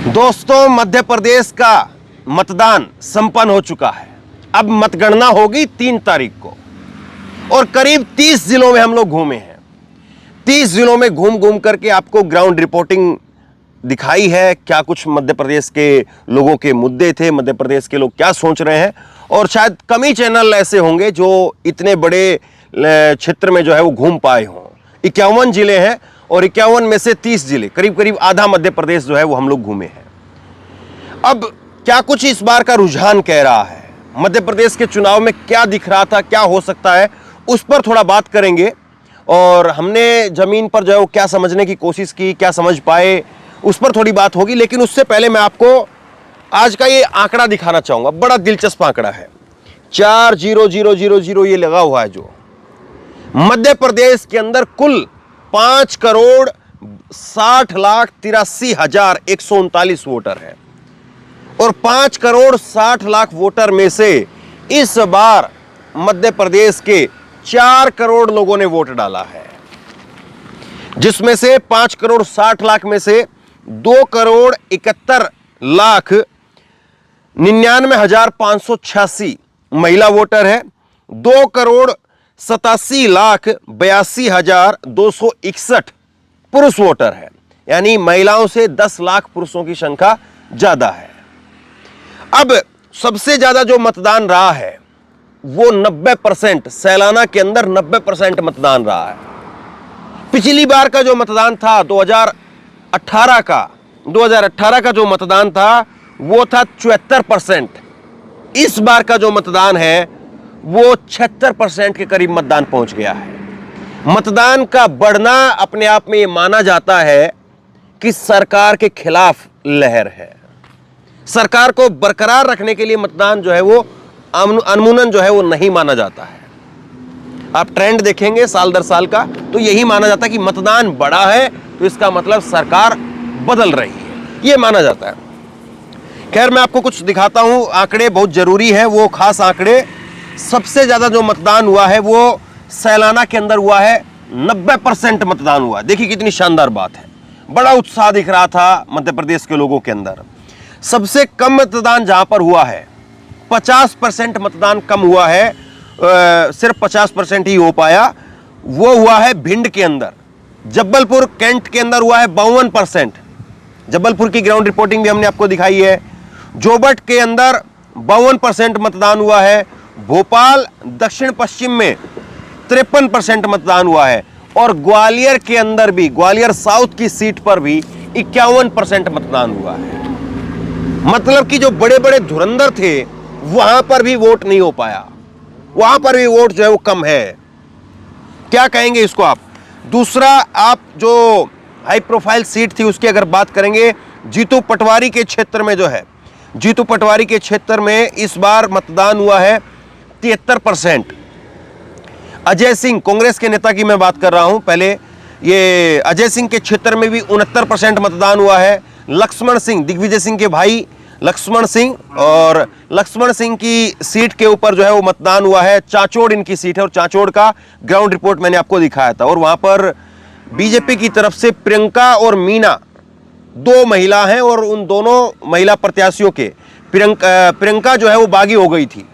दोस्तों, मध्य प्रदेश का मतदान संपन्न हो चुका है। अब मतगणना होगी 3 तारीख को और करीब 30 जिलों में हम लोग घूमे हैं। 30 जिलों में घूम घूम करके आपको ग्राउंड रिपोर्टिंग दिखाई है, क्या कुछ मध्य प्रदेश के लोगों के मुद्दे थे, मध्य प्रदेश के लोग क्या सोच रहे हैं। और शायद कम ही चैनल ऐसे होंगे जो इतने बड़े क्षेत्र में जो है वो घूम पाए हों। 51 जिले हैं और 51 में से 30 जिले, करीब करीब आधा मध्य प्रदेश जो है वो हम लोग घूमे हैं। अब क्या कुछ इस बार का रुझान कह रहा है, मध्य प्रदेश के चुनाव में क्या दिख रहा था, क्या हो सकता है, उस पर थोड़ा बात करेंगे। और हमने जमीन पर जो है वो क्या समझने की कोशिश की, क्या समझ पाए, उस पर थोड़ी बात होगी। लेकिन उससे पहले मैं आपको आज का ये आंकड़ा दिखाना चाहूंगा। बड़ा दिलचस्प आंकड़ा है, 400000 ये लगा हुआ है। जो मध्य प्रदेश के अंदर कुल 5,60,83,139 वोटर है और 5,60,00,000 वोटर में से इस बार मध्य प्रदेश के 4 करोड़ लोगों ने वोट डाला है, जिसमें से 5,60,00,000 में से 2,71,99,586 महिला वोटर है, 2,87,82,261 पुरुष वोटर है। यानी महिलाओं से 10 लाख पुरुषों की संख्या ज्यादा है। अब सबसे ज्यादा जो मतदान रहा है वो 90%, सैलाना के अंदर 90% मतदान रहा है। पिछली बार का जो मतदान था 2018 का जो मतदान था वो था 74%। इस बार का जो मतदान है वो 76% के करीब मतदान पहुंच गया है। मतदान का बढ़ना अपने आप में ये माना जाता है कि सरकार के खिलाफ लहर है। सरकार को बरकरार रखने के लिए मतदान जो है वो अनमुनन जो है वो नहीं माना जाता है। आप ट्रेंड देखेंगे साल दर साल का तो यही माना जाता है कि मतदान बढ़ा है तो इसका मतलब सरकार बदल रही है, ये माना जाता है। खैर, मैं आपको कुछ दिखाता हूं, आंकड़े बहुत जरूरी है। वो खास आंकड़े, सबसे ज्यादा जो मतदान हुआ है वो सैलाना के अंदर हुआ है, 90% मतदान हुआ। देखिए कितनी शानदार बात है, बड़ा उत्साह दिख रहा था मध्य प्रदेश के लोगों के अंदर। सबसे कम मतदान जहां पर हुआ है, 50% मतदान कम हुआ है, सिर्फ 50% ही हो पाया, वो हुआ है भिंड के अंदर। जबलपुर कैंट के अंदर हुआ है 52%, जबलपुर की ग्राउंड रिपोर्टिंग भी हमने आपको दिखाई है। जोबट के अंदर 52% मतदान हुआ है। भोपाल दक्षिण पश्चिम में 53% मतदान हुआ है और ग्वालियर के अंदर भी, ग्वालियर साउथ की सीट पर भी 51% मतदान हुआ है। मतलब कि जो बड़े बड़े धुरंधर थे वहां पर भी वोट नहीं हो पाया, वहां पर भी वोट जो है वो कम है। क्या कहेंगे इसको आप? दूसरा, आप जो हाई प्रोफाइल सीट थी उसकी अगर बात करेंगे, जीतू पटवारी के क्षेत्र में जो है, जीतू पटवारी के क्षेत्र में इस बार मतदान हुआ है 73%। अजय सिंह, कांग्रेस के नेता की मैं बात कर रहा हूं पहले, ये अजय सिंह के क्षेत्र में भी 69% मतदान हुआ है। लक्ष्मण सिंह, दिग्विजय सिंह के भाई लक्ष्मण सिंह, और लक्ष्मण सिंह की सीट के ऊपर जो है वो मतदान हुआ है। चांचोड़ इनकी सीट है और चांचोड़ का ग्राउंड रिपोर्ट मैंने आपको दिखाया था। और वहां पर बीजेपी की तरफ से प्रियंका और मीना 2 महिला हैं और उन दोनों महिला प्रत्याशियों के प्रियंका जो है वो बागी हो गई थी,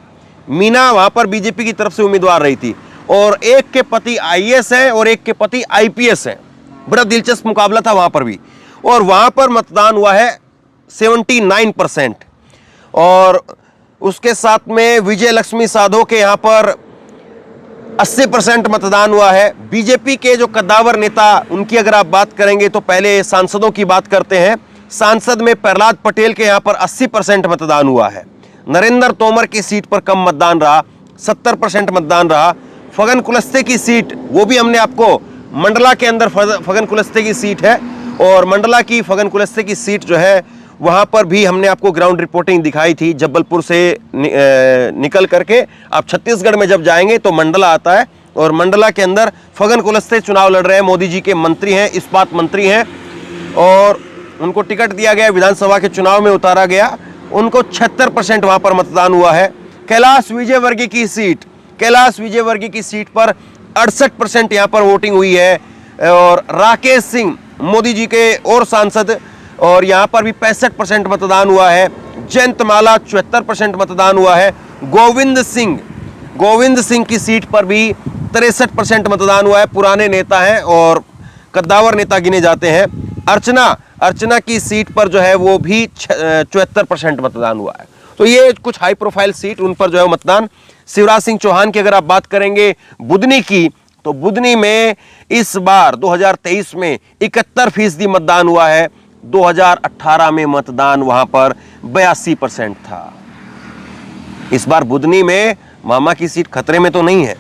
मीना वहां पर बीजेपी की तरफ से उम्मीदवार रही थी। और एक के पति आईएएस हैं और एक के पति आईपीएस हैं। बड़ा दिलचस्प मुकाबला था वहां पर भी। और वहां पर मतदान हुआ है 79%। और उसके साथ में विजय लक्ष्मी साधो के यहां पर 80% मतदान हुआ है। बीजेपी के जो कद्दावर नेता, उनकी अगर आप बात करेंगे तो पहले सांसदों की बात करते हैं। सांसद में प्रहलाद पटेल के यहां पर 80% मतदान हुआ है। नरेंद्र तोमर की सीट पर कम मतदान रहा, 70% मतदान रहा। फगन कुलस्ते की सीट, वो भी हमने आपको, मंडला के अंदर फगन कुलस्ते की सीट है और मंडला की फगन कुलस्ते की सीट जो है वहां पर भी हमने आपको ग्राउंड रिपोर्टिंग दिखाई थी। जबलपुर से निकल करके आप छत्तीसगढ़ में जब जाएंगे तो मंडला आता है और मंडला के अंदर फगन कुलस्ते चुनाव लड़ रहे हैं। मोदी जी के मंत्री हैं, इस्पात मंत्री हैं और उनको टिकट दिया गया, विधानसभा के चुनाव में उतारा गया। उनको 76% वहां पर मतदान हुआ है। कैलाश विजयवर्गीय की सीट, कैलाश विजयवर्गीय की सीट पर 68% यहां पर वोटिंग हुई है। और राकेश सिंह, मोदी जी के और सांसद और यहां पर भी 65% मतदान हुआ है। जयंतमाला 74% मतदान हुआ है। गोविंद सिंह की सीट पर भी 63% मतदान हुआ है। पुराने नेता हैं और कद्दावर नेता गिने जाते हैं। अर्चना की सीट पर जो है वो भी 74% मतदान हुआ है। तो ये कुछ हाई प्रोफाइल सीट, उन पर जो है मतदान। शिवराज सिंह चौहान की अगर आप बात करेंगे बुधनी की, तो बुधनी में इस बार 2023 में 71% मतदान हुआ है। 2018 में मतदान वहां पर 82% था। इस बार बुधनी में मामा की सीट खतरे में तो नहीं है।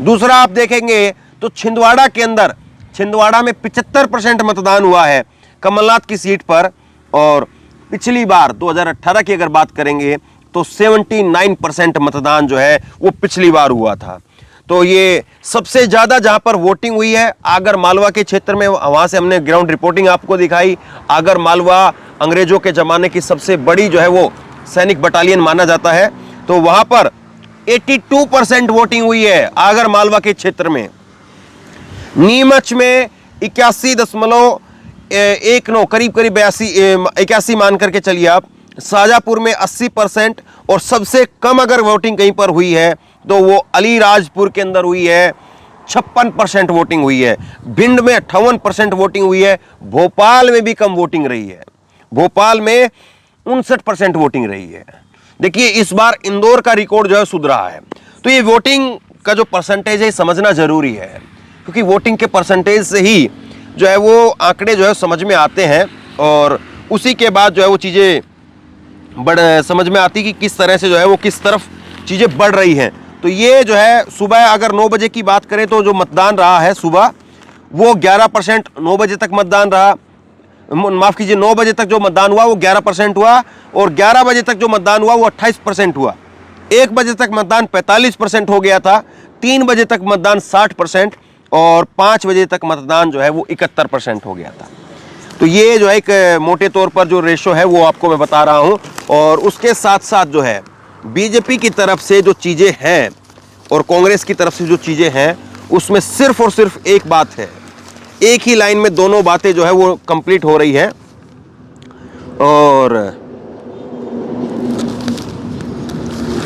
दूसरा आप देखेंगे तो छिंदवाड़ा के अंदर, छिंदवाड़ा में 75% मतदान हुआ है कमलनाथ की सीट पर। और पिछली बार 2018 की अगर बात करेंगे तो 79% मतदान जो है वो पिछली बार हुआ था। तो ये सबसे ज्यादा जहां पर वोटिंग हुई है आगर मालवा के क्षेत्र में, वहां से हमने ग्राउंड रिपोर्टिंग आपको दिखाई। आगर मालवा अंग्रेजों के जमाने की सबसे बड़ी जो है वो सैनिक बटालियन माना जाता है। तो वहां पर 82% वोटिंग हुई है आगर मालवा के क्षेत्र में। नीमच में 81.19 करीब 81 मान करके चलिए आप। शाजापुर में 80% और सबसे कम अगर वोटिंग कहीं पर हुई है तो वो अलीराजपुर के अंदर हुई है, 56% वोटिंग हुई है। भिंड में 58% वोटिंग हुई है। भोपाल में भी कम वोटिंग रही है, भोपाल में 59% वोटिंग रही है। देखिए इस बार इंदौर का रिकॉर्ड जो है सुधर रहा है। तो ये वोटिंग का जो परसेंटेज है समझना जरूरी है, क्योंकि वोटिंग के परसेंटेज से ही जो है वो आंकड़े जो है समझ में आते हैं और उसी के बाद जो है वो चीज़ें समझ में आती कि किस तरह से जो है वो किस तरफ चीज़ें बढ़ रही हैं। तो ये जो है सुबह अगर 9 बजे की बात करें तो जो मतदान रहा है सुबह वो 11%, 9 बजे तक मतदान रहा, माफ़ कीजिए 9 बजे तक जो मतदान हुआ वो 11% हुआ और 11 बजे तक जो मतदान हुआ वो 28% हुआ। 1 बजे तक मतदान 45% हो गया था, 3 बजे तक मतदान 60% और 5 बजे तक मतदान जो है वो 71% हो गया था। तो ये जो है एक मोटे तौर पर जो रेशो है वो आपको मैं बता रहा हूँ। और उसके साथ साथ जो है बीजेपी की तरफ से जो चीज़ें हैं और कांग्रेस की तरफ से जो चीज़ें हैं उसमें सिर्फ और सिर्फ एक बात है, एक ही लाइन में दोनों बातें जो है वो कंप्लीट हो रही है। और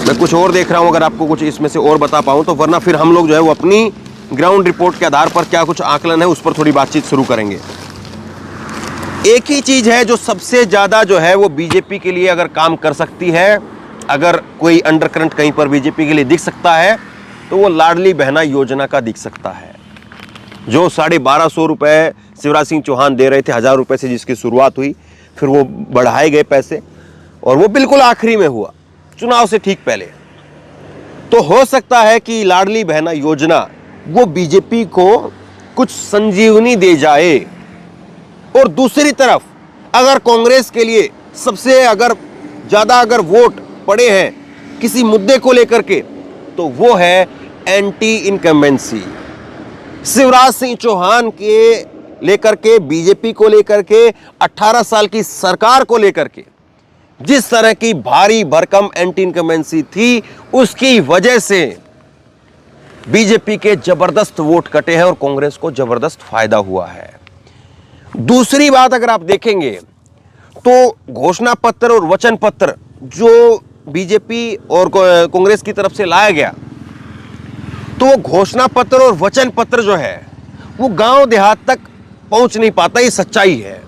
मैं कुछ और देख रहा हूं अगर आपको कुछ इसमें से और बता पाऊं तो, वरना फिर हम लोग जो है वो अपनी ग्राउंड रिपोर्ट के आधार पर क्या कुछ आकलन है उस पर थोड़ी बातचीत शुरू करेंगे। एक ही चीज है जो सबसे ज्यादा जो है वो बीजेपी के लिए अगर काम कर सकती है, अगर कोई अंडरकरंट कहीं पर बीजेपी के लिए दिख सकता है तो वो लाडली बहना योजना का दिख सकता है। जो 1250 रुपए शिवराज सिंह चौहान दे रहे थे 1000 रुपए से, जिसकी शुरुआत हुई, फिर वो बढ़ाए गए पैसे और वो बिल्कुल आखिरी में हुआ चुनाव से ठीक पहले। तो हो सकता है कि लाडली बहना योजना वो बीजेपी को कुछ संजीवनी दे जाए। और दूसरी तरफ अगर कांग्रेस के लिए सबसे अगर ज्यादा अगर वोट पड़े हैं किसी मुद्दे को लेकर के तो वो है एंटी इनकम्बेंसी। शिवराज सिंह चौहान के लेकर के, बीजेपी को लेकर के, 18 साल की सरकार को लेकर के जिस तरह की भारी भरकम एंटी इनकम्बेंसी थी उसकी वजह से बीजेपी के जबरदस्त वोट कटे हैं और कांग्रेस को जबरदस्त फायदा हुआ है। दूसरी बात अगर आप देखेंगे तो घोषणा पत्र और वचन पत्र जो बीजेपी और कांग्रेस की तरफ से लाया गया, तो वो घोषणा पत्र और वचन पत्र जो है वो गांव देहात तक पहुंच नहीं पाता। ये सच्चाई है।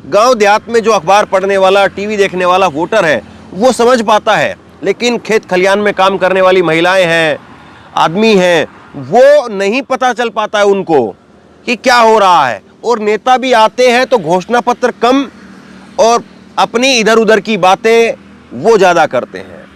गांव देहात में जो अखबार पढ़ने वाला, टीवी देखने वाला वोटर है वो समझ पाता है, लेकिन खेत खलियान में काम करने वाली महिलाएं हैं, आदमी हैं, वो नहीं पता चल पाता है उनको कि क्या हो रहा है। और नेता भी आते हैं तो घोषणा पत्र कम और अपनी इधर उधर की बातें वो ज्यादा करते हैं।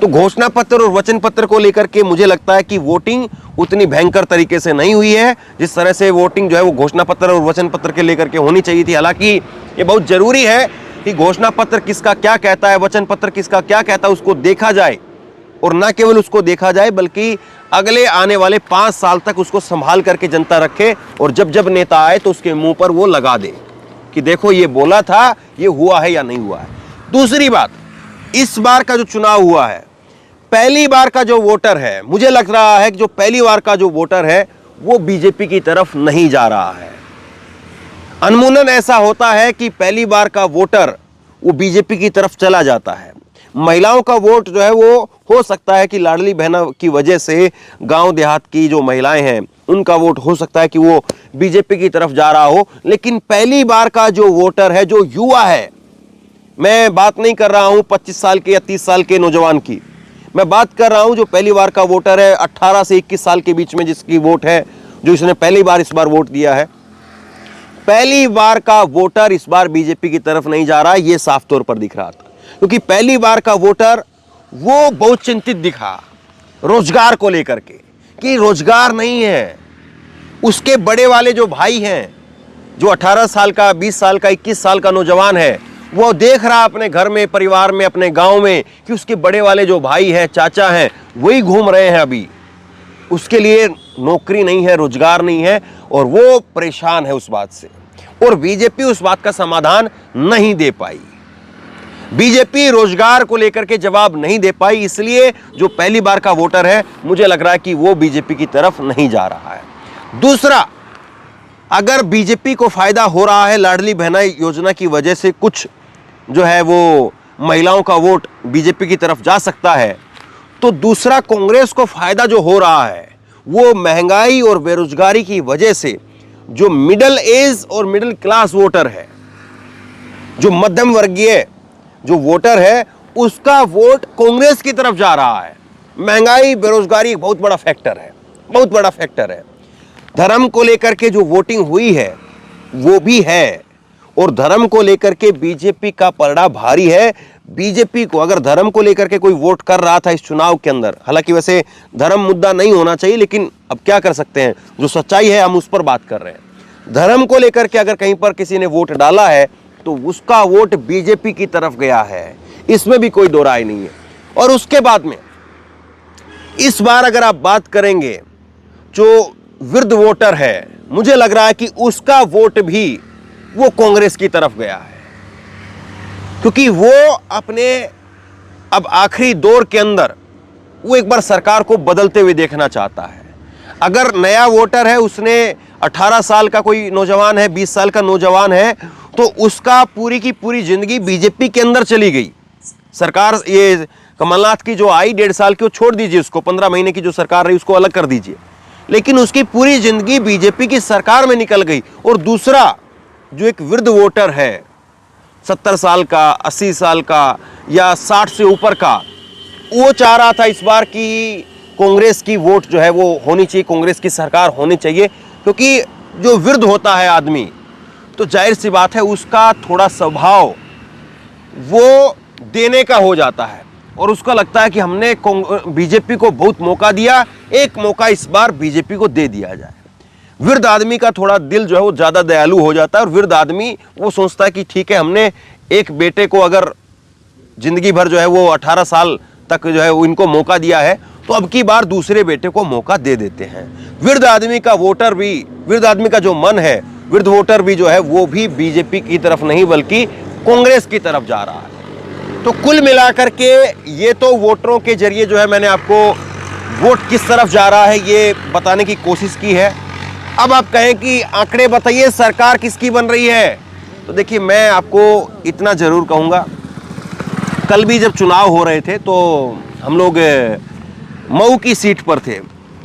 तो घोषणा पत्र और वचन पत्र को लेकर के मुझे लगता है कि वोटिंग उतनी भयंकर तरीके से नहीं हुई है जिस तरह से वोटिंग जो है वो घोषणा पत्र और वचन पत्र के लेकर के होनी चाहिए थी। हालांकि ये बहुत जरूरी है कि घोषणा पत्र किसका क्या कहता है, वचन पत्र किसका क्या कहता है, उसको देखा जाए। और न केवल उसको देखा जाए बल्कि अगले आने वाले 5 साल तक उसको संभाल करके जनता रखे और जब जब नेता आए तो उसके मुंह पर वो लगा दे कि देखो ये बोला था, ये हुआ है या नहीं हुआ है। दूसरी बात, इस बार का जो चुनाव हुआ है, पहली बार का जो वोटर है, मुझे लग रहा है कि जो पहली बार का जो वोटर है वो बीजेपी की तरफ नहीं जा रहा है। अनमुनन ऐसा होता है कि पहली बार का वोटर वो बीजेपी की तरफ चला जाता है। महिलाओं का वोट जो है वो हो सकता है कि लाडली बहना की वजह से गांव देहात की जो महिलाएं हैं उनका वोट हो सकता है कि वो बीजेपी की तरफ जा रहा हो, लेकिन पहली बार का जो वोटर है, जो युवा है, मैं बात नहीं कर रहा हूं 25 साल के या 30 साल के नौजवान की, मैं बात कर रहा हूं जो पहली बार का वोटर है 18 से 21 साल के बीच में जिसकी वोट है, जो इसने पहली बार इस बार वोट दिया है, पहली बार का वोटर इस बार बीजेपी की तरफ नहीं जा रहा है। यह साफ तौर पर दिख रहा था, क्योंकि पहली बार का वोटर वो बहुत चिंतित दिखा रोजगार को लेकर के कि रोजगार नहीं है। उसके बड़े वाले जो भाई हैं, जो 18 साल का, 20 साल का, 21 साल का नौजवान है, वो देख रहा अपने घर में, परिवार में, अपने गांव में कि उसके बड़े वाले जो भाई हैं, चाचा हैं, वही घूम रहे हैं अभी, उसके लिए नौकरी नहीं है, रोजगार नहीं है, और वो परेशान है उस बात से। और बीजेपी उस बात का समाधान नहीं दे पाई। बीजेपी रोजगार को लेकर के जवाब नहीं दे पाई, इसलिए जो पहली बार का वोटर है, मुझे लग रहा है कि वो बीजेपी की तरफ नहीं जा रहा है। दूसरा, अगर बीजेपी को फायदा हो रहा है लाडली बहना योजना की वजह से, कुछ जो है वो महिलाओं का वोट बीजेपी की तरफ जा सकता है, तो दूसरा कांग्रेस को फायदा जो हो रहा है वो महंगाई और बेरोजगारी की वजह से जो मिडिल एज और मिडिल क्लास वोटर है, जो मध्यम वर्गीय जो वोटर है, उसका वोट कांग्रेस की तरफ जा रहा है। महंगाई, बेरोजगारी एक बहुत बड़ा फैक्टर है, बहुत बड़ा फैक्टर है। धर्म को लेकर के जो वोटिंग हुई है वो भी है, और धर्म को लेकर के बीजेपी का पलड़ा भारी है। बीजेपी को अगर धर्म को लेकर के कोई वोट कर रहा था इस चुनाव के अंदर, हालांकि वैसे धर्म मुद्दा नहीं होना चाहिए, लेकिन अब क्या कर सकते हैं, जो सच्चाई है हम उस पर बात कर रहे हैं। धर्म को लेकर के अगर कहीं पर किसी ने वोट डाला है तो उसका वोट बीजेपी की तरफ गया है, इसमें भी कोई दो राय नहीं है। और उसके बाद में इस बार अगर आप बात करेंगे जो वृद्ध वोटर है, मुझे लग रहा है कि उसका वोट भी वो कांग्रेस की तरफ गया है, क्योंकि वो अपने अब आखिरी दौर के अंदर वो एक बार सरकार को बदलते हुए देखना चाहता है। अगर नया वोटर है, उसने 18 साल का कोई नौजवान है, 20 साल का नौजवान है, तो उसका पूरी की पूरी जिंदगी बीजेपी के अंदर चली गई। सरकार ये कमलनाथ की जो आई 1.5 साल की, वो छोड़ दीजिए, उसको 15 महीने की जो सरकार रही उसको अलग कर दीजिए, लेकिन उसकी पूरी जिंदगी बीजेपी की सरकार में निकल गई। और दूसरा, जो एक वृद्ध वोटर है 70 साल का, 80 साल का या 60 से ऊपर का, वो चाह रहा था इस बार की कांग्रेस की वोट जो है वो होनी चाहिए, कांग्रेस की सरकार होनी चाहिए, क्योंकि जो वृद्ध होता है आदमी, तो जाहिर सी बात है उसका थोड़ा स्वभाव वो देने का हो जाता है, और उसका लगता है कि हमने बीजेपी को बहुत मौका दिया, एक मौका इस बार बीजेपी को दे दिया जाए। वृद्ध आदमी का थोड़ा दिल जो है वो ज़्यादा दयालु हो जाता है, और वृद्ध आदमी वो सोचता है कि ठीक है, हमने एक बेटे को अगर जिंदगी भर जो है वो 18 साल तक जो है वो इनको मौका दिया है, तो अब की बार दूसरे बेटे को मौका दे देते हैं। वृद्ध आदमी का वोटर भी, वृद्ध आदमी का जो मन है, वृद्ध वोटर भी जो है वो भी बीजेपी की तरफ नहीं बल्कि कांग्रेस की तरफ जा रहा है। तो कुल मिलाकर के ये तो वोटरों के जरिए जो है मैंने आपको वोट किस तरफ जा रहा है ये बताने की कोशिश की है। अब आप कहें कि आंकड़े बताइए सरकार किसकी बन रही है, तो देखिए मैं आपको इतना जरूर कहूँगा, कल भी जब चुनाव हो रहे थे तो हम लोग मऊ की सीट पर थे,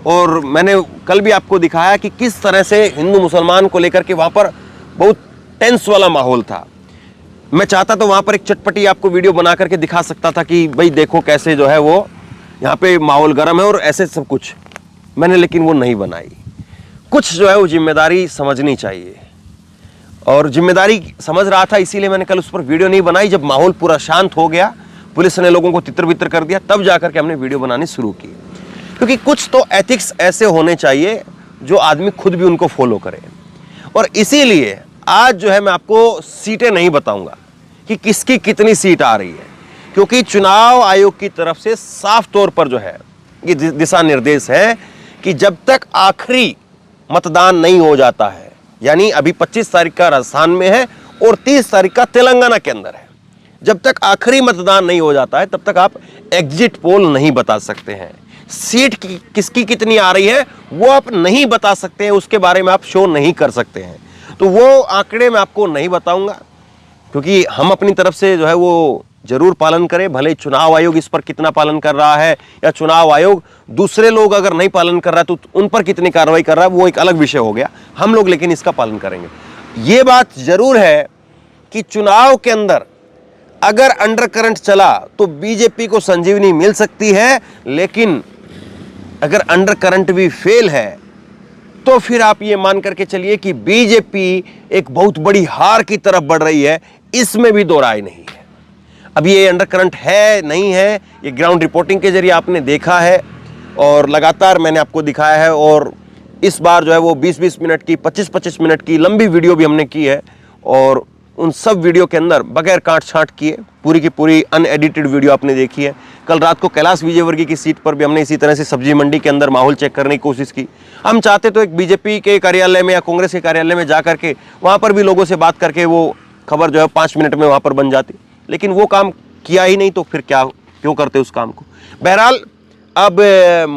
और मैंने कल भी आपको दिखाया कि किस तरह से हिंदू मुसलमान को लेकर के वहाँ पर बहुत टेंस वाला माहौल था। मैं चाहता तो वहाँ पर एक चटपटी आपको वीडियो बना करके दिखा सकता था कि भाई देखो कैसे जो है वो यहाँ पे माहौल गर्म है और ऐसे सब कुछ, मैंने लेकिन वो नहीं बनाई। कुछ जो है वो जिम्मेदारी समझनी चाहिए, और जिम्मेदारी समझ रहा था, इसीलिए मैंने कल उस पर वीडियो नहीं बनाई। जब माहौल पूरा शांत हो गया, पुलिस ने लोगों को तितर बितर कर दिया, तब जाकर के हमने वीडियो बनानी शुरू की, क्योंकि कुछ तो एथिक्स ऐसे होने चाहिए जो आदमी खुद भी उनको फॉलो करे। और इसीलिए आज जो है मैं आपको सीटें नहीं बताऊंगा कि किसकी कितनी सीट आ रही है, क्योंकि चुनाव आयोग की तरफ से साफ तौर पर जो है ये दिशा निर्देश है कि जब तक आखिरी मतदान नहीं हो जाता है, यानी अभी 25 तारीख का राजस्थान में है और 30 तारीख का तेलंगाना के अंदर है, जब तक आखिरी मतदान नहीं हो जाता है तब तक आप एग्जिट पोल नहीं बता सकते हैं। सीट किसकी कितनी आ रही है वो आप नहीं बता सकते हैं, उसके बारे में आप शो नहीं कर सकते हैं। तो वो आंकड़े मैं आपको नहीं बताऊंगा, क्योंकि हम अपनी तरफ से जो है वो जरूर पालन करें। भले चुनाव आयोग इस पर कितना पालन कर रहा है, या चुनाव आयोग दूसरे लोग अगर नहीं पालन कर रहा है तो उन पर कितनी कार्रवाई कर रहा है, वो एक अलग विषय हो गया। हम लोग लेकिन इसका पालन करेंगे। ये बात जरूर है कि चुनाव के अंदर अगर अंडर करंट चला तो बीजेपी को संजीवनी मिल सकती है, लेकिन अगर अंडर करंट भी फेल है तो फिर आप ये मान करके चलिए कि बीजेपी एक बहुत बड़ी हार की तरफ बढ़ रही है। इसमें भी दो राय नहीं है। अब ये अंडर करंट है नहीं है, ये ग्राउंड रिपोर्टिंग के जरिए आपने देखा है और लगातार मैंने आपको दिखाया है। और इस बार जो है वो 20-20 मिनट की, 25-25 मिनट की लंबी वीडियो भी हमने की है, और उन सब वीडियो के अंदर बगैर काट छांट किए पूरी की पूरी अनएडिटेड वीडियो आपने देखी है। कल रात को कैलाश विजयवर्गीय की सीट पर भी हमने इसी तरह से सब्जी मंडी के अंदर माहौल चेक करने की कोशिश की। हम चाहते तो एक बीजेपी के कार्यालय में या कांग्रेस के कार्यालय में जा करके वहाँ पर भी लोगों से बात करके वो खबर जो है 5 मिनट में वहाँ पर बन जाती, लेकिन वो काम किया ही नहीं, तो फिर क्यों करते उस काम को। बहरहाल अब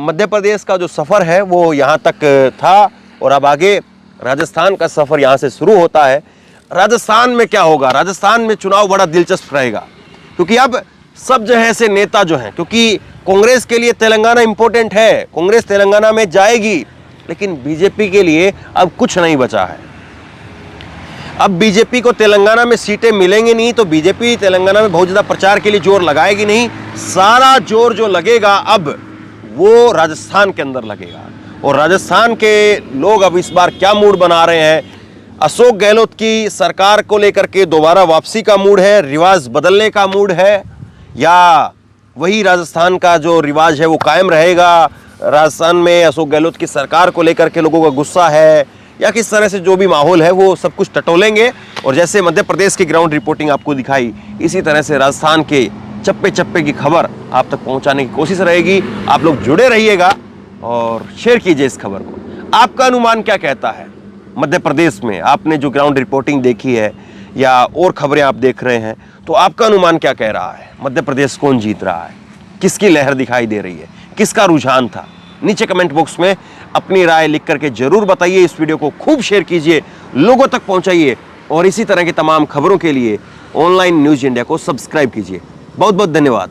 मध्य प्रदेश का जो सफ़र है वो यहाँ तक था, और अब आगे राजस्थान का सफ़र यहाँ से शुरू होता है। राजस्थान में क्या होगा? राजस्थान में चुनाव बड़ा दिलचस्प रहेगा, क्योंकि अब सब जो है ऐसे नेता जो हैं, क्योंकि कांग्रेस के लिए तेलंगाना इंपॉर्टेंट है, कांग्रेस तेलंगाना में जाएगी, लेकिन बीजेपी के लिए अब कुछ नहीं बचा है। अब बीजेपी को तेलंगाना में सीटें मिलेंगी नहीं, तो बीजेपी तेलंगाना में बहुत ज़्यादा प्रचार के लिए जोर लगाएगी नहीं। सारा जोर जो लगेगा अब वो राजस्थान के अंदर लगेगा। और राजस्थान के लोग अब इस बार क्या मूड बना रहे हैं? अशोक गहलोत की सरकार को लेकर के दोबारा वापसी का मूड है, रिवाज बदलने का मूड है, या वही राजस्थान का जो रिवाज है वो कायम रहेगा? राजस्थान में अशोक गहलोत की सरकार को लेकर के लोगों का गुस्सा है, या किस तरह से जो भी माहौल है वो सब कुछ टटोलेंगे। और जैसे मध्य प्रदेश की ग्राउंड रिपोर्टिंग आपको दिखाई, इसी तरह से राजस्थान के चप्पे चप्पे की खबर आप तक पहुंचाने की कोशिश रहेगी। आप लोग जुड़े रहिएगा और शेयर कीजिए इस खबर को। आपका अनुमान क्या कहता है? मध्य प्रदेश में आपने जो ग्राउंड रिपोर्टिंग देखी है या और खबरें आप देख रहे हैं, तो आपका अनुमान क्या कह रहा है? मध्य प्रदेश कौन जीत रहा है? किसकी लहर दिखाई दे रही है? किसका रुझान था? नीचे कमेंट बॉक्स में अपनी राय लिख करके जरूर बताइए। इस वीडियो को खूब शेयर कीजिए, लोगों तक पहुंचाइए, और इसी तरह की तमाम खबरों के लिए ऑनलाइन न्यूज़ इंडिया को सब्सक्राइब कीजिए। बहुत बहुत धन्यवाद।